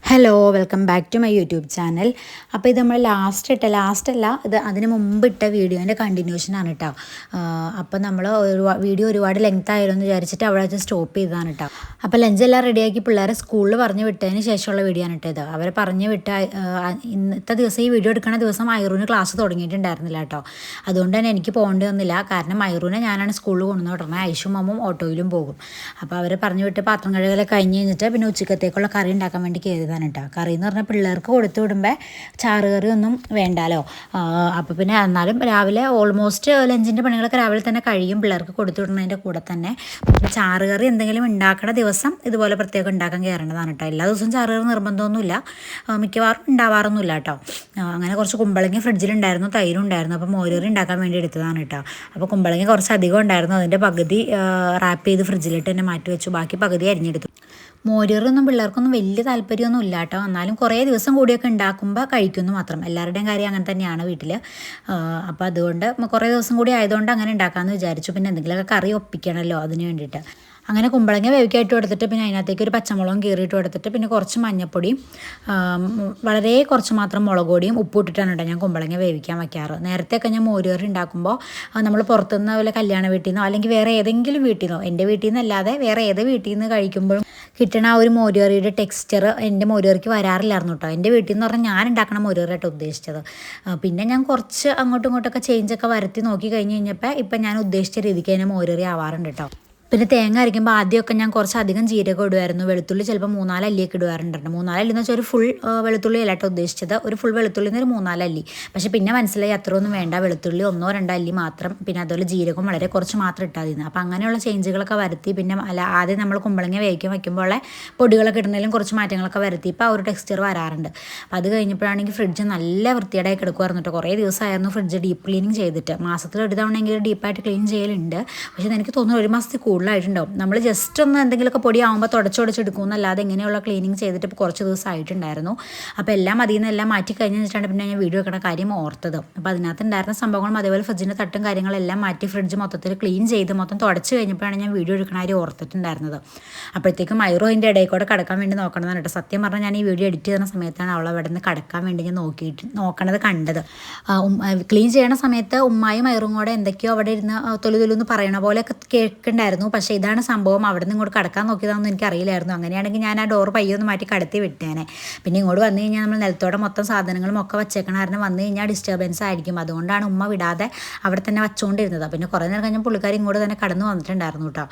Hello welcome back to my YouTube channel. അപ്പോൾ ഇത് നമ്മൾ ലാസ്റ്റല്ല ഇത് അതിന് മുമ്പ് ഇട്ട വീഡിയോൻ്റെ കണ്ടിന്യൂഷനാണ് കേട്ടോ. അപ്പോൾ നമ്മൾ വീഡിയോ ഒരുപാട് ലെങ്ത് ആയിരുന്നു എന്ന് വിചാരിച്ചിട്ട് അവിടെ വെച്ച് സ്റ്റോപ്പ് ചെയ്തതാണ് കേട്ടോ. അപ്പോൾ ലഞ്ചെല്ലാം റെഡിയാക്കി പിള്ളേരെ സ്കൂളിൽ പറഞ്ഞു വിട്ടതിന് ശേഷമുള്ള വീഡിയോ ആണ് കേട്ടോ ഇത്. അവരെ പറഞ്ഞു വിട്ട ഇന്നത്തെ ദിവസം ഈ വീഡിയോ എടുക്കുന്ന ദിവസം ഐറൂന് ക്ലാസ് തുടങ്ങിയിട്ടുണ്ടായിരുന്നില്ല കേട്ടോ. അതുകൊണ്ട് തന്നെ എനിക്ക് പോകേണ്ടി വന്നില്ല. കാരണം ഐറൂനെ ഞാനാണ് സ്കൂളിൽ കൊണ്ടുവന്ന് വിടണത്. ഐഷും അമ്മും ഓട്ടോയിലും പോകും. അപ്പോൾ അവരെ പറഞ്ഞു വിട്ട് പാത്രം കഴുകലൊക്കെ കഴിഞ്ഞ് കഴിഞ്ഞിട്ട് പിന്നെ ഉച്ചക്കത്തേക്കുള്ള കറി ഉണ്ടാക്കാൻ വേണ്ടി കയറിയതാണ് കേട്ടോ. കറി എന്ന് പറഞ്ഞാൽ പിള്ളേർക്ക് കൊടുത്തു വിടുമ്പോൾ ചാറ് കറി ഒന്നും വേണ്ടാലോ. അപ്പോൾ പിന്നെ എന്നാലും രാവിലെ ഓൾമോസ്റ്റ് ലഞ്ചിൻ്റെ പണികളൊക്കെ രാവിലെ തന്നെ കഴിയും പിള്ളേർക്ക് കൊടുത്തു വിടുന്നതിൻ്റെ കൂടെ തന്നെ. ചാറ് കറി എന്തെങ്കിലും ഉണ്ടാക്കുന്ന ദിവസം ഇതുപോലെ പ്രത്യേകം ഉണ്ടാക്കാൻ കയറേണ്ടതാണ് കേട്ടോ. എല്ലാ ദിവസവും ചാറ് കറി നിർബന്ധമൊന്നുമില്ല, മിക്കവാറും ഉണ്ടാവാറൊന്നുമില്ല കേട്ടോ. അങ്ങനെ കുറച്ച് കുമ്പളങ്ങി ഫ്രിഡ്ജിലുണ്ടായിരുന്നു, തൈരും ഉണ്ടായിരുന്നു. അപ്പോൾ മോരുകറി ഉണ്ടാക്കാൻ വേണ്ടി എടുത്തതാണ് കേട്ടോ. അപ്പോൾ കുമ്പളങ്ങി കുറച്ച് അധികം ഉണ്ടായിരുന്നു. അതിൻ്റെ പകുതി റാപ്പ് ചെയ്ത് ഫ്രിഡ്ജിലിട്ട് തന്നെ മാറ്റി വെച്ചു, ബാക്കി പകുതി അരിഞ്ഞെടുത്തു. മോരുകറിയൊന്നും പിള്ളേർക്കൊന്നും വലിയ താല്പര്യമൊന്നും ഇല്ല കേട്ടോ. എന്നാലും കുറേ ദിവസം കൂടിയൊക്കെ ഉണ്ടാക്കുമ്പോൾ കഴിക്കുന്നു മാത്രം. എല്ലാവരുടെയും കാര്യം അങ്ങനെ തന്നെയാണ് വീട്ടിൽ. അപ്പോൾ അതുകൊണ്ട് കുറേ ദിവസം കൂടി ആയതുകൊണ്ട് അങ്ങനെ ഉണ്ടാക്കാമെന്ന് വിചാരിച്ചു. പിന്നെ എന്തെങ്കിലുമൊക്കെ കറി ഒപ്പിക്കണമല്ലോ അതിന് വേണ്ടിയിട്ട്. അങ്ങനെ കുമ്പളങ്ങ വേവിക്കായിട്ട് കൊടുത്തിട്ട് പിന്നെ അതിനകത്തേക്ക് ഒരു പച്ചമുളകും കീറിയിട്ട് കൊടുത്തിട്ട് പിന്നെ കുറച്ച് മഞ്ഞപ്പൊടിയും വളരെ കുറച്ച് മാത്രം മുളക് പൊടിയും ഉപ്പ് ഇട്ടിട്ടാണ് കേട്ടോ ഞാൻ കുമ്പളങ്ങ വേവിക്കാൻ വയ്ക്കാറ്. നേരത്തെയൊക്കെ ഞാൻ മോരുകറി ഉണ്ടാക്കുമ്പോൾ നമ്മൾ പുറത്തുനിന്ന് വല്ല കല്യാണ വീട്ടിൽ നിന്നോ അല്ലെങ്കിൽ വേറെ ഏതെങ്കിലും വീട്ടിൽ നിന്നോ, എൻ്റെ വീട്ടിൽ നിന്നല്ലാതെ വേറെ ഏത് വീട്ടിൽ നിന്ന് കഴിക്കുമ്പോഴും കിട്ടണ ആ ഒരു മോരുകറിയുടെ ടെക്സ്ചർ എൻ്റെ മോരുകറിക്ക് വരാറില്ലായിരുന്നു കേട്ടോ. എൻ്റെ വീട്ടിൽ നിന്ന് പറഞ്ഞാൽ ഞാൻ ഉണ്ടാക്കണ മോരുകറിയായിട്ട് ഉദ്ദേശിച്ചത്. പിന്നെ ഞാൻ കുറച്ച് അങ്ങോട്ടും ഇങ്ങോട്ടൊക്കെ ചേഞ്ചൊക്കെ വരുത്തി നോക്കി കഴിഞ്ഞ് കഴിഞ്ഞപ്പോൾ ഇപ്പം ഞാൻ ഉദ്ദേശിച്ച രീതിക്ക് തന്നെ മോരുകറി ആവാറുണ്ട് കേട്ടോ. പിന്നെ തേങ്ങ അരയ്ക്കുമ്പോൾ ആദ്യമൊക്കെ ഞാൻ കുറച്ചധികം ജീരകം ഇടുമായിരുന്നു. വെളുത്തുള്ളി ചിലപ്പോൾ 3-4 അല്ലിയൊക്കെ ഇടുവാറുണ്ട്. 3-4 അല്ലി എന്ന് വെച്ചാൽ ഒരു ഫുൾ വെളുത്തുള്ളി അല്ലാട്ടോ ഉദ്ദേശിച്ചത്. ഒരു ഫുൾ വെളുത്തുള്ളി എന്നൊരു 3-4 അല്ലി. പക്ഷേ പിന്നെ മനസ്സിലായി അത്രയൊന്നും വേണ്ട, വെളുത്തുള്ളി 1-2 അല്ലി മാത്രം, പിന്നെ അതുപോലെ ജീരകം വളരെ കുറച്ച് മാത്രം ഇട്ടാൽ മതി. അപ്പോൾ അങ്ങനെയുള്ള ചേഞ്ചുകളൊക്കെ വരുത്തി. പിന്നെ ആദ്യം നമ്മൾ കുമ്പളങ്ങ വേവിക്കാൻ വയ്ക്കുമ്പോൾ പൊടികളൊക്കെ ഇടുന്നതിലും കുറച്ച് മാറ്റങ്ങളൊക്കെ വരുത്തി ഇപ്പോൾ ആ ഒരു ടെക്സ്ചർ വരാറുണ്ട്. അപ്പോൾ അത് കഴിഞ്ഞപ്പോഴാണെങ്കിൽ ഫ്രിഡ്ജ് നല്ല വൃത്തിയേടായി കിടക്കുമായിരുന്നു കേട്ടോ. കുറേ ദിവസമായിരുന്നു ഫ്രിഡ്ജ് ഡീപ്പ് ക്ലീനിങ് ചെയ്തിട്ട്. മാസത്തിൽ ഒരു തവണയെങ്കിലും ഡീപ്പായിട്ട് ക്ലീൻ ചെയ്യലുണ്ട്. പക്ഷേ എനിക്ക് തോന്നുന്നു ഒരു മാസത്തിൽ കൂടുതലായിട്ടുണ്ടാവും. നമ്മൾ ജസ്റ്റ് ഒന്ന് എന്തെങ്കിലുമൊക്കെ പൊടിയാകുമ്പോൾ തുടച്ചെടുക്കും എന്നല്ലാതെ ഇങ്ങനെയുള്ള ക്ലീനിങ് ചെയ്തിട്ട് ഇപ്പോൾ കുറച്ച് ദിവസമായിട്ടുണ്ടായിരുന്നു. അപ്പോൾ എല്ലാം അതിൽ നിന്ന് എല്ലാം മാറ്റി കഴിഞ്ഞ് വെച്ചിട്ടാണ് പിന്നെ ഞാൻ വീഡിയോ വെക്കണ കാര്യം ഓർത്തത്. അപ്പോൾ അതിനകത്ത് ഉണ്ടായിരുന്ന സംഭവങ്ങളും അതേപോലെ ഫ്രിഡ്ജിൻ്റെ തട്ടും കാര്യങ്ങളെല്ലാം മാറ്റി ഫ്രിഡ്ജ് മൊത്തത്തിൽ ക്ലീൻ ചെയ്ത് മൊത്തം തുടച്ച് കഴിഞ്ഞപ്പോഴാണ് ഞാൻ വീഡിയോ എടുക്കണ കാര്യം ഓർത്തിട്ടുണ്ടായിരുന്നത്. അപ്പോഴത്തേക്കും ഐറോ അതിൻ്റെ ഇടയിൽ കൂടെ കിടക്കാൻ വേണ്ടി നോക്കണമെന്നാണ് കേട്ടോ. സത്യം പറഞ്ഞാൽ ഞാൻ ഈ വീഡിയോ എഡിറ്റ് ചെയ്യുന്ന സമയത്താണ് അവൾ അവിടെ നിന്ന് കിടക്കാൻ വേണ്ടി ഞാൻ നോക്കണത് കണ്ടത്. ക്ലീൻ ചെയ്യണ സമയത്ത് ഉമ്മായും ഐറും കൂടെ എന്തൊക്കെയോ അവിടെ ഇരുന്ന് തൊലുതൊലുന്ന് പറയണ പോലെയൊക്കെ കേൾക്കുന്നുണ്ടായിരുന്നു. പക്ഷേ ഇതാണ് സംഭവം. അവിടെ നിന്ന് ഇങ്ങോട്ട് കടക്കാൻ നോക്കിയതാണെന്ന് എനിക്കറിയില്ലായിരുന്നു. അങ്ങനെയാണെങ്കിൽ ഞാൻ ആ ഡോർ പയ്യൊന്ന് മാറ്റി കടത്തി വിട്ടേനെ. പിന്നെ ഇങ്ങോട്ട് വന്നു കഴിഞ്ഞാൽ നമ്മൾ നിലത്തോടെ മൊത്തം സാധനങ്ങളും ഒക്കെ വെച്ചേക്കണ കാരണം വന്നു കഴിഞ്ഞാൽ ഡിസ്റ്റർബൻസ് ആയിരിക്കും. അതുകൊണ്ടാണ് ഉമ്മ വിടാതെ അവിടെ തന്നെ വച്ചുകൊണ്ടിരുന്നത്. പിന്നെ കുറേ നേരം കഴിഞ്ഞാൽ പുള്ളിക്കാരി ഇങ്ങോട്ട് തന്നെ കടന്നു വന്നിട്ടുണ്ടായിരുന്നു കേട്ടോ.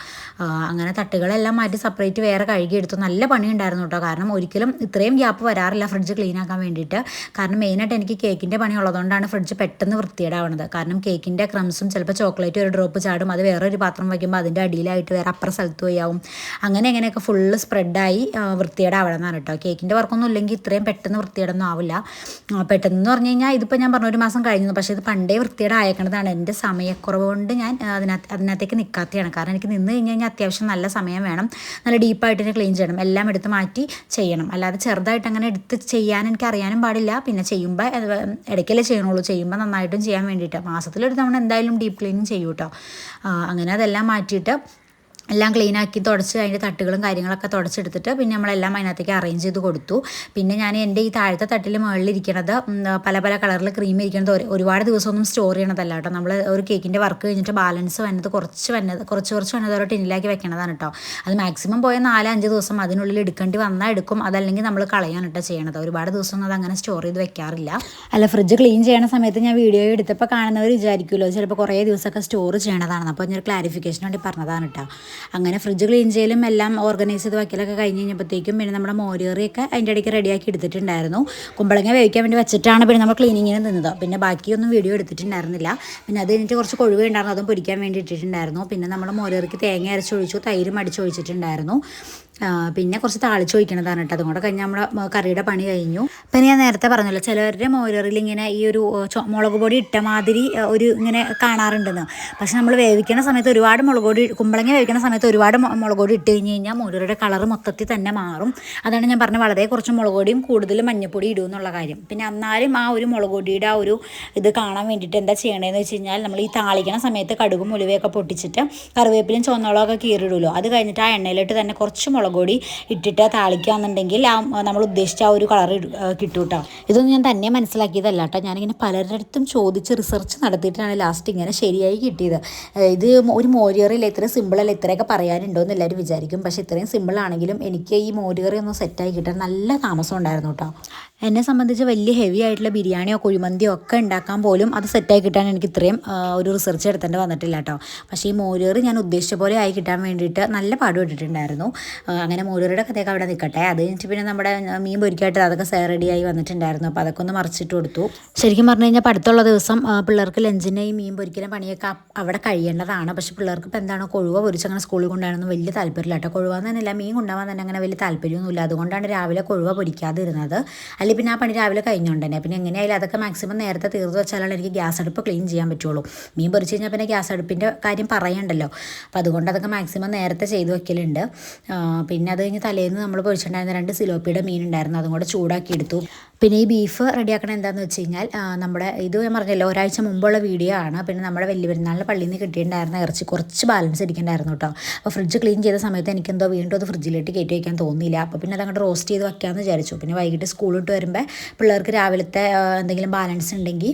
അങ്ങനെ തട്ടുകളെല്ലാം മാറ്റി സെപ്പറേറ്റ് വേറെ കഴുകിയെടുത്തു. നല്ല പണി ഉണ്ടായിരുന്നു കേട്ടോ. കാരണം ഒരിക്കലും ഇത്രയും ഗ്യാപ്പ് വരാറില്ല ഫ്രിഡ്ജ് ക്ലീൻ ആക്കാൻ വേണ്ടിയിട്ട്. കാരണം മെയിനായിട്ട് എനിക്ക് കേക്കിൻ്റെ പണി ഉള്ളതുകൊണ്ടാണ് ഫ്രിഡ്ജ് പെട്ടെന്ന് വൃത്തിയേടാവുന്നത്. കാരണം കേക്കിൻ്റെ ക്രംസും ചിലപ്പോൾ ചോക്ലേറ്റ് ഒരു ഡ്രോപ്പ് ചാടും. അത് വേറൊരു പാത്രം വയ്ക്കുമ്പോൾ അതിൻ്റെ അടിയിലായിട്ട് വേറെ അപ്പുറം സ്ഥലത്ത് പോയാവും. അങ്ങനെയൊക്കെ ഫുള്ള് സ്പ്രെഡായി വൃത്തിയേടാവണമെന്നാണ് കേട്ടോ. കേക്കിൻ്റെ വർക്കൊന്നും ഇല്ലെങ്കിൽ ഇത്രയും പെട്ടെന്ന് വൃത്തിയേടൊന്നും ആവില്ല. പെട്ടെന്ന് പറഞ്ഞു കഴിഞ്ഞാൽ ഇതിപ്പോൾ ഞാൻ പറഞ്ഞ ഒരു മാസം കഴിഞ്ഞു. പക്ഷേ ഇത് പണ്ടേ വൃത്തിയേടായേക്കണതാണ്. എൻ്റെ സമയക്കുറവ് കൊണ്ട് ഞാൻ അതിനകത്തേക്ക് നിൽക്കാത്തതാണ്. കാരണം എനിക്ക് നിന്ന് കഴിഞ്ഞ് കഴിഞ്ഞാൽ അത്യാവശ്യം നല്ല സമയം വേണം. നല്ല ഡീപ്പായിട്ട് തന്നെ ക്ലീൻ ചെയ്യണം, എല്ലാം എടുത്ത് മാറ്റി ചെയ്യണം. അല്ലാതെ ചെറുതായിട്ട് അങ്ങനെ എടുത്ത് ചെയ്യാൻ എനിക്ക് അറിയാനും പാടില്ല. പിന്നെ ചെയ്യുമ്പോൾ ഇടയ്ക്കല്ലേ ചെയ്യണുള്ളൂ. ചെയ്യുമ്പോൾ നന്നായിട്ടും ചെയ്യാൻ വേണ്ടിയിട്ട് മാസത്തിലൊരു തവണ എന്തായാലും ഡീപ്പ് ക്ലീനിങ് ചെയ്യും കേട്ടോ. അങ്ങനെ അതെല്ലാം മാറ്റിയിട്ട് എല്ലാം ക്ലീനാക്കി തുടച്ച് അതിൻ്റെ തട്ടുകളും കാര്യങ്ങളൊക്കെ തുടച്ചെടുത്തിട്ട് പിന്നെ നമ്മളെല്ലാം അതിനകത്തേക്ക് അറേഞ്ച് ചെയ്ത് കൊടുത്തു. പിന്നെ ഞാൻ എൻ്റെ ഈ താഴത്തെ തട്ടിൽ മുകളിലിരിക്കണത് പല പല കളറിൽ ക്രീം ഇരിക്കണത് ഒരുപാട് ദിവസമൊന്നും സ്റ്റോർ ചെയ്യണതല്ല കേട്ടോ. നമ്മൾ ഒരു കേക്കിൻ്റെ വർക്ക് കഴിഞ്ഞിട്ട് ബാലൻസ് വന്നത് കുറച്ച് വന്നത് ഒരു ടിന്നിലാക്കി വെക്കണതാണ് കേട്ടോ. അത് മാക്സിമം പോയ 4-5 ദിവസം അതിനുള്ളിൽ എടുക്കേണ്ടി വന്നാൽ എടുക്കും. അതല്ലെങ്കിൽ നമ്മൾ കളയാൻ കേട്ടോ ചെയ്യണത്. ഒരുപാട് ദിവസം അത് അങ്ങനെ സ്റ്റോർ ചെയ്ത് വെക്കാറില്ല. അല്ല, ഫ്രിഡ്ജ് ക്ലീൻ ചെയ്യണ സമയത്ത് ഞാൻ വീഡിയോ എടുത്തപ്പോൾ കാണുന്നവർ വിചാരിക്കുമല്ലോ ചിലപ്പോൾ കുറേ ദിവസമൊക്കെ സ്റ്റോർ ചെയ്യണതാണ്. അപ്പോൾ ഞാൻ ക്ലാരിഫിക്കേഷന് വേണ്ടി പറഞ്ഞതാണ് കേട്ടോ. അങ്ങനെ ഫ്രിഡ്ജ് ക്ലീൻ ചെയ്യലും എല്ലാം ഓർഗനൈസ് ചെയ്ത് വയ്ക്കലൊക്കെ കഴിഞ്ഞ് കഴിഞ്ഞപ്പോഴത്തേക്കും പിന്നെ നമ്മുടെ മോരുകറിയൊക്കെ അതിൻ്റെ ഇടയ്ക്ക് റെഡിയാക്കി എടുത്തിട്ടുണ്ടായിരുന്നു. കുമ്പളങ്ങ വേവിക്കാൻ വേണ്ടി വെച്ചിട്ടാണ് പിന്നെ നമ്മൾ ക്ലീനിങ്ങിന് നിന്നത്. പിന്നെ ബാക്കിയൊന്നും വീഡിയോ എടുത്തിട്ടുണ്ടായിരുന്നില്ല. പിന്നെ അത് കഴിഞ്ഞിട്ട് കുറച്ച് കൊഴുവ ഉണ്ടായിരുന്നു, അതും പൊരിക്കാൻ വേണ്ടി ഇട്ടിട്ടുണ്ടായിരുന്നു. പിന്നെ നമ്മൾ മോരുകറിക്ക് തേങ്ങ അരച്ചൊഴിച്ചു, തൈരും അടിച്ചൊഴിച്ചിട്ടുണ്ടായിരുന്നു. പിന്നെ കുറച്ച് താളിച്ചൊഴിക്കണതാണ് കേട്ടോ. അതും കൂടെ കഴിഞ്ഞ് നമ്മുടെ കറിയുടെ പണി കഴിഞ്ഞു. പിന്നെ ഞാൻ നേരത്തെ പറഞ്ഞല്ലോ ചിലവരുടെ മോരുകറിയിൽ ഇങ്ങനെ ഈ ഒരു മുളക് പൊടി ഇട്ട മാതിരി ഒരു ഇങ്ങനെ കാണാറുണ്ടെന്ന്. പക്ഷെ നമ്മൾ വേവിക്കുന്ന സമയത്ത് ഒരുപാട് മുളക് പൊടി, കുമ്പളങ്ങ വേവിക്കുന്ന സമയത്ത് ഒരുപാട് മുളക് പൊടി ഇട്ട് കഴിഞ്ഞ് കഴിഞ്ഞാൽ മോരുകറിയുടെ കളറ് മൊത്തത്തിൽ തന്നെ മാറും. അതാണ് ഞാൻ പറഞ്ഞത് വളരെ കുറച്ച് മുളക് പൊടിയും കൂടുതൽ മഞ്ഞപ്പൊടി ഇടും എന്നുള്ള കാര്യം. പിന്നെ എന്നാലും ആ ഒരു മുളക് പൊടിയുടെ ആ ഒരു ഇത് കാണാൻ വേണ്ടിയിട്ട് എന്താ ചെയ്യണതെന്ന് വെച്ച് കഴിഞ്ഞാൽ നമ്മൾ ഈ താളിക്കണ സമയത്ത് കടുകും ഉലുവയൊക്കെ പൊട്ടിച്ചിട്ട് കറിവേപ്പിലും ചുവന്നോളമൊക്കെ കീറിയിടുമല്ലോ. അത് കഴിഞ്ഞിട്ട് ആ എണ്ണയിലിട്ട് തന്നെ കുറച്ച് മുളക് മുളക് പൊടി ഇട്ടിട്ട് താളിക്കുകയാണെന്നുണ്ടെങ്കിൽ നമ്മൾ ഉദ്ദേശിച്ച ആ ഒരു കളർ കിട്ടും കേട്ടോ. ഇതൊന്നും ഞാൻ തന്നെ മനസ്സിലാക്കിയതല്ല കേട്ടോ, ഞാനിങ്ങനെ പലരുടെ അടുത്തും ചോദിച്ച് റിസർച്ച് നടത്തിയിട്ടാണ് ലാസ്റ്റ് ഇങ്ങനെ ശരിയായി കിട്ടിയത്. ഇത് ഒരു മോരുകറിയില്ല, ഇത്രയും സിമ്പിളല്ല, ഇത്രയൊക്കെ പറയാനുണ്ടോ എന്ന് എല്ലാവരും വിചാരിക്കും. പക്ഷേ ഇത്രയും സിമ്പിളാണെങ്കിലും എനിക്ക് ഈ മോരുകറി ഒന്ന് സെറ്റായി കിട്ടാൻ നല്ല താമസം ഉണ്ടായിരുന്നു കേട്ടോ. എന്നെ സംബന്ധിച്ച് വലിയ ഹെവി ആയിട്ടുള്ള ബിരിയാണിയോ കുഴിമന്തിയോ ഒക്കെ ഉണ്ടാക്കാൻ പോലും അത് സെറ്റായി കിട്ടാൻ എനിക്ക് ഇത്രയും ഒരു റിസർച്ച് എടുത്തേണ്ടി വന്നിട്ടില്ല കേട്ടോ. പക്ഷേ ഈ മോരുകറി ഞാൻ ഉദ്ദേശിച്ച പോലെ ആയി കിട്ടാൻ വേണ്ടിയിട്ട് നല്ല പാടുപെട്ടിട്ടുണ്ടായിരുന്നു. അങ്ങനെ മോരുകറിയുടെ കഥയൊക്കെ അവിടെ നിൽക്കട്ടെ. അത് കഴിഞ്ഞിട്ട് പിന്നെ നമ്മുടെ മീൻ പൊരിക്കായിട്ട് അതൊക്കെ റെഡിയായി വന്നിട്ടുണ്ടായിരുന്നു. അപ്പോൾ അതൊക്കെ ഒന്ന് മറിച്ചിട്ട് കൊടുത്തു. ശരിക്കും പറഞ്ഞു കഴിഞ്ഞാൽ അടുത്തുള്ള ദിവസം പിള്ളേർക്ക് ലഞ്ചിൻ്റെ ഈ മീൻ പൊരിക്കലും പണിയൊക്കെ അവിടെ കഴിയേണ്ടതാണ്. പക്ഷേ പിള്ളേർക്ക് ഇപ്പോൾ എന്താണ് കൊഴുവ പൊരിച്ച് അങ്ങനെ സ്കൂളിൽ കൊണ്ടുപോകാനൊന്നും വലിയ താല്പര്യമില്ല കേട്ടോ. കൊഴുവാന്ന് തന്നെയല്ല, മീൻ കൊണ്ടുപോകാൻ തന്നെ അങ്ങനെ വലിയ താല്പര്യമൊന്നുമില്ല. അതുകൊണ്ടാണ് രാവിലെ കൊഴുവ പൊരിക്കാതിരുന്നത്. അല്ലെങ്കിൽ പിന്നെ ആ പണി രാവിലെ കഴിഞ്ഞുകൊണ്ട് തന്നെ പിന്നെ എങ്ങനെയായാലും അതൊക്കെ മാക്സിമം നേരത്തെ തീർത്ത് വെച്ചാലാണ് എനിക്ക് ഗ്യാസ് അടുപ്പ് ക്ലീൻ ചെയ്യാൻ പറ്റുള്ളൂ. മീൻ പൊരിച്ച് കഴിഞ്ഞാൽ പിന്നെ ഗ്യാസ് അടുപ്പിൻ്റെ കാര്യം പറയണ്ടല്ലോ. അപ്പോൾ അതുകൊണ്ട് അതൊക്കെ മാക്സിമം നേരത്തെ ചെയ്ത് വെക്കലുണ്ട്. പിന്നെ അത് കഴിഞ്ഞ് തലേന്ന് നമ്മൾ പൊരിച്ചിട്ടുണ്ടായിരുന്ന 2 സിലോപ്പിയുടെ മീൻ ഉണ്ടായിരുന്നു, അതും കൂടെ ചൂടാക്കി എടുത്തു. പിന്നെ ഈ ബീഫ് റെഡിയാക്കണം എന്താണെന്ന് വെച്ച് കഴിഞ്ഞാൽ നമ്മുടെ ഇത് ഞാൻ പറഞ്ഞല്ലോ ഒരാഴ്ച മുമ്പുള്ള വീഡിയോ ആണ്. പിന്നെ നമ്മുടെ വലിയ പെരുന്നാളിൻ്റെ പള്ളിയിൽ നിന്ന് കിട്ടിയിട്ടുണ്ടായിരുന്ന ഇറച്ചി കുറച്ച് ബാലൻസ് ഇരിക്കുന്നുണ്ടായിരുന്നു കേട്ടോ. അപ്പോൾ ഫ്രിഡ്ജ് ക്ലീൻ ചെയ്ത സമയത്ത് എനിക്കെന്തോ വീണ്ടും അത് ഫ്രിഡ്ജിലിട്ട് കയറ്റി വയ്ക്കാൻ തോന്നിയില്ല. അപ്പോൾ പിന്നെ അതങ്ങോട്ട് റോസ്റ്റ് ചെയ്ത് വെക്കാമെന്ന് വിചാരിച്ചു. പിന്നെ വൈകിട്ട് സ്കൂളിട്ട് വരുമ്പോൾ പിള്ളേർക്ക് രാവിലത്തെ എന്തെങ്കിലും ബാലൻസ് ഉണ്ടെങ്കിൽ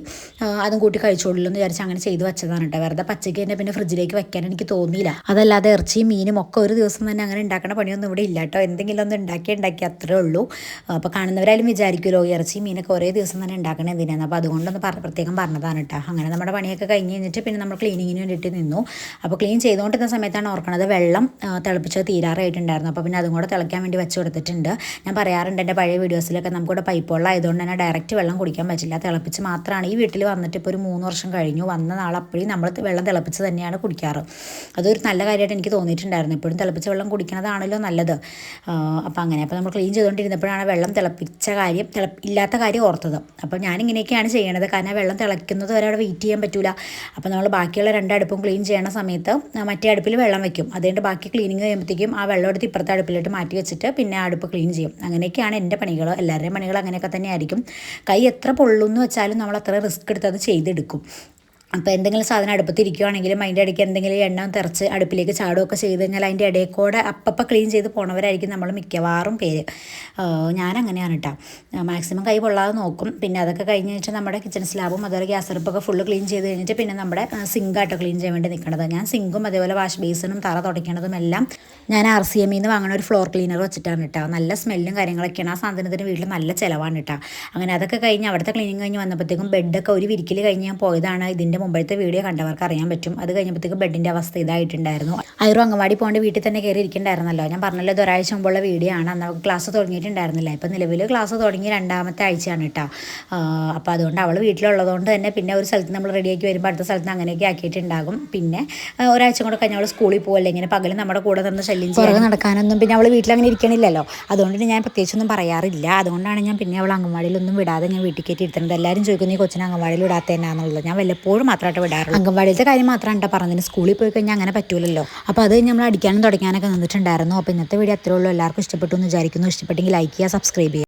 അതും കൂട്ടി കഴിച്ചോളൂ എന്ന് വിചാരിച്ച് അങ്ങനെ ചെയ്ത് വെച്ചതാണ് കേട്ടോ. വെറുതെ പച്ചയ്ക്ക് തന്നെ പിന്നെ ഫ്രിഡ്ജിലേക്ക് വെക്കാൻ എനിക്ക് തോന്നിയില്ല. അതല്ലാതെ ഇറച്ചിയും മീനും ഒക്കെ ഒരു ദിവസം തന്നെ അങ്ങനെ ഉണ്ടാക്കുന്ന പണിയൊന്നും ഇവിടെ ഇല്ല കേട്ടോ. എന്തെങ്കിലും ഒന്ന് ഉണ്ടാക്കി അത്രേ ഉള്ളൂ. അപ്പോൾ കാണുന്നവരായാലും വിചാരിക്കുമല്ലോ ഇറച്ചി മീനൊക്കെ ഒരേ ദിവസം തന്നെ ഉണ്ടാക്കണം എന്തിനാണ്. അപ്പോൾ അതുകൊണ്ടൊന്ന് പ്രത്യേകം പറഞ്ഞതാണ് കേട്ടോ. അങ്ങനെ നമ്മുടെ പണിയൊക്കെ കഴിഞ്ഞ് കഴിഞ്ഞിട്ട് പിന്നെ നമ്മൾ ക്ലീനിങ്ങിന് വേണ്ടിയിട്ട് നിന്നു. അപ്പോൾ ക്ലീൻ ചെയ്തുകൊണ്ടിരുന്ന സമയത്താണ് ഓർക്കണത് വെള്ളം തിളപ്പിച്ചത് തീരാറായിട്ടുണ്ടായിരുന്നു. അപ്പോൾ പിന്നെ അതും കൂടെ തിളയ്ക്കാൻ വേണ്ടി വെച്ച് കൊടുത്തിട്ടുണ്ട്. ഞാൻ പറയാറുണ്ട് എൻ്റെ പഴയ വീഡിയോസിലൊക്കെ നമുക്കിവിടെ പൈപ്പ് വെള്ളം ആയതുകൊണ്ട് തന്നെ ഡയറക്റ്റ് വെള്ളം കുടിക്കാൻ പറ്റില്ല, തിളപ്പിച്ച് മാത്രമാണ്. ഈ വീട്ടിൽ വന്നിട്ട് ഇപ്പോൾ ഒരു 3 വർഷം കഴിഞ്ഞു, വന്ന നാളപ്പോഴും നമ്മൾ വെള്ളം തിളപ്പിച്ച് തന്നെയാണ് കുടിക്കാറ്. അതൊരു നല്ല കാര്യമായിട്ട് എനിക്ക് തോന്നിയിട്ടുണ്ടായിരുന്നു. എപ്പോഴും തിളപ്പിച്ച വെള്ളം കുടിക്കണതാണല്ലോ നല്ലത്. അപ്പോൾ അങ്ങനെ അപ്പോൾ നമ്മൾ ക്ലീൻ ചെയ്തുകൊണ്ടിരുന്നപ്പോഴാണ് വെള്ളം തിളപ്പിച്ച കാര്യം ഇല്ലാത്ത കാര്യം ഓർത്തത്. അപ്പോൾ ഞാനിങ്ങനെയൊക്കെയാണ് ചെയ്യണത്, കാരണം വെള്ളം തിളയ്ക്കുന്നത് വരെ അവിടെ വെയിറ്റ് ചെയ്യാൻ പറ്റില്ല. അപ്പോൾ നമ്മൾ ബാക്കിയുള്ള 2 അടുപ്പും ക്ലീൻ ചെയ്യണ സമയത്ത് മറ്റേ അടുപ്പിൽ വെള്ളം വെക്കും. അതുകൊണ്ട് ബാക്കി ക്ലീനിങ് കഴിയുമ്പോഴത്തേക്കും ആ വെള്ളം എടുത്ത് ഇപ്പുറത്തെ അടുപ്പിലോട്ട് മാറ്റി വെച്ചിട്ട് പിന്നെ ആ അടുപ്പ് ക്ലീൻ ചെയ്യും. അങ്ങനെയൊക്കെയാണ് എൻ്റെ പണികൾ. എല്ലാവരുടെയും പണികൾ അങ്ങനെയൊക്കെ തന്നെ ആയിരിക്കും. കൈ എത്ര പൊള്ളുമെന്ന് വെച്ചാലും നമ്മൾ അത്ര റിസ്ക് എടുത്ത് അത് ചെയ്തെടുക്കും. അപ്പോൾ എന്തെങ്കിലും സാധനം അടുപ്പത്തിരിക്കുകയാണെങ്കിലും അതിൻ്റെ ഇടയ്ക്ക് എന്തെങ്കിലും എണ്ണ തെറിച്ച് അടുപ്പിലേക്ക് ചാടുകയൊക്കെ ചെയ്ത് കഴിഞ്ഞാൽ അതിൻ്റെ ഇടയിൽ കൂടെ അപ്പം ക്ലീൻ ചെയ്ത് പോണവരായിരിക്കും നമ്മൾ മിക്കവാറും പേര്. ഞാനങ്ങനെയാണ് കേട്ടോ. മാക്സിമം കൈ പൊള്ളാതെ നോക്കും. പിന്നെ അതൊക്കെ കഴിഞ്ഞ് വെച്ചാൽ നമ്മുടെ കിച്ചൺ സ്ലാബും അതുപോലെ ഗ്യാസ് അടുപ്പൊക്കെ ഫുള്ള് ക്ലീൻ ചെയ്ത് കഴിഞ്ഞിട്ട് പിന്നെ നമ്മുടെ സിങ്കാട്ടോ ക്ലീൻ ചെയ്യാൻ വേണ്ടി നിൽക്കണത്. ഞാൻ സിങ്കും അതേപോലെ വാഷ് ബേസിനും തറ തുടയ്ക്കണതും എല്ലാം ഞാൻ RCMയിൽ നിന്ന് വാങ്ങുന്ന ഒരു ഫ്ലോർ ക്ലീനർ വെച്ചിട്ടാണ് കേട്ടോ. നല്ല സ്മെല്ലും കാര്യങ്ങളൊക്കെയാണ്. ആ സാധനത്തിന് വീട്ടിൽ നല്ല ചിലവാണ് കേട്ടോ. അങ്ങനെ അതൊക്കെ കഴിഞ്ഞ് അവിടുത്തെ ക്ലീനിങ് കഴിഞ്ഞ് വന്നപ്പോഴത്തേക്കും ബെഡൊക്കെ ഒരു വിരിക്കൽ കഴിഞ്ഞ് ഞാൻ പോയതാണ്. ഇതിൻ്റെ മുമ്പത്തെ വീഡിയോ കണ്ടവർക്ക് അറിയാൻ പറ്റും. അത് കഴിഞ്ഞപ്പോഴത്തേക്കും ബെഡിൻ്റെ അവസ്ഥ ഇതായിട്ടുണ്ടായിരുന്നു. ഐറോ അംഗൻവാടി പോകേണ്ട വീട്ടിൽ തന്നെ കയറി ഇരിക്കണ്ടായിരുന്നല്ലോ. ഞാൻ പറഞ്ഞല്ലോ ഇത് ഒരാഴ്ച മുമ്പുള്ള വീഡിയോ ആണ്. അന്ന് ക്ലാസ് തുടങ്ങിയിട്ടുണ്ടായിരുന്നില്ല. ഇപ്പം നിലവിൽ ക്ലാസ് തുടങ്ങി 2ാമത്തെ ആഴ്ചയാണ് കേട്ടോ. അപ്പോൾ അതുകൊണ്ട് അവൾ വീട്ടിലുള്ളതുകൊണ്ട് തന്നെ പിന്നെ ഒരു സ്ഥലത്ത് നമ്മൾ റെഡിയാക്കി വരുമ്പോൾ അടുത്ത സ്ഥലത്ത് അങ്ങനെയൊക്കെ ആക്കിയിട്ടുണ്ടാകും. പിന്നെ ഒരാഴ്ച കൂടെ കഴിഞ്ഞ് അവൾ സ്കൂളിൽ പോകല്ലേ, ഇങ്ങനെ പകലും നമ്മുടെ കൂടെ നിന്ന് ശല്യം പുറകെ നടക്കാനൊന്നും പിന്നെ അവൾ വീട്ടിലങ്ങനെ ഇരിക്കണില്ലല്ലോ. അതുകൊണ്ട് ഞാൻ പ്രത്യേകിച്ചൊന്നും പറയാറില്ല. അതുകൊണ്ടാണ് ഞാൻ പിന്നെ അവൾ അംഗൻവാടിയിലൊന്നും വിടാതെ ഞാൻ വീട്ടിൽ കയറ്റി ഇരുത്തുന്നത്. എല്ലാവരും ചോദിക്കുന്നു ഈ കൊച്ചിനെ അംഗൻവാടിയിൽ വിടാത്തതന്നെയാണെന്നുള്ളത്. ഞാൻ വല്ലപ്പോഴും മാത്രമായിട്ട് വിടാറുള്ളൂ. അംഗൻവാടിയിലത്തെ കാര്യം മാത്രമാണ് പറഞ്ഞത്. സ്കൂളിൽ പോയി കഴിഞ്ഞാൽ അങ്ങനെ പറ്റൂലല്ലോ. അപ്പോൾ അത് നമ്മൾ അടിക്കാനും തുടയ്ക്കാനൊക്കെ നിന്നിട്ടുണ്ടായിരുന്നു. അപ്പോൾ ഇന്നത്തെ വീഡിയോ അത്രേ ഉള്ളൂ. എല്ലാവർക്കും ഇഷ്ടപ്പെട്ടു എന്ന് വിചാരിക്കുന്നു. ഇഷ്ടപ്പെട്ടെങ്കിൽ ലൈക്ക് ചെയ്യുക, സബ്സ്ക്രൈബ് ചെയ്യുക.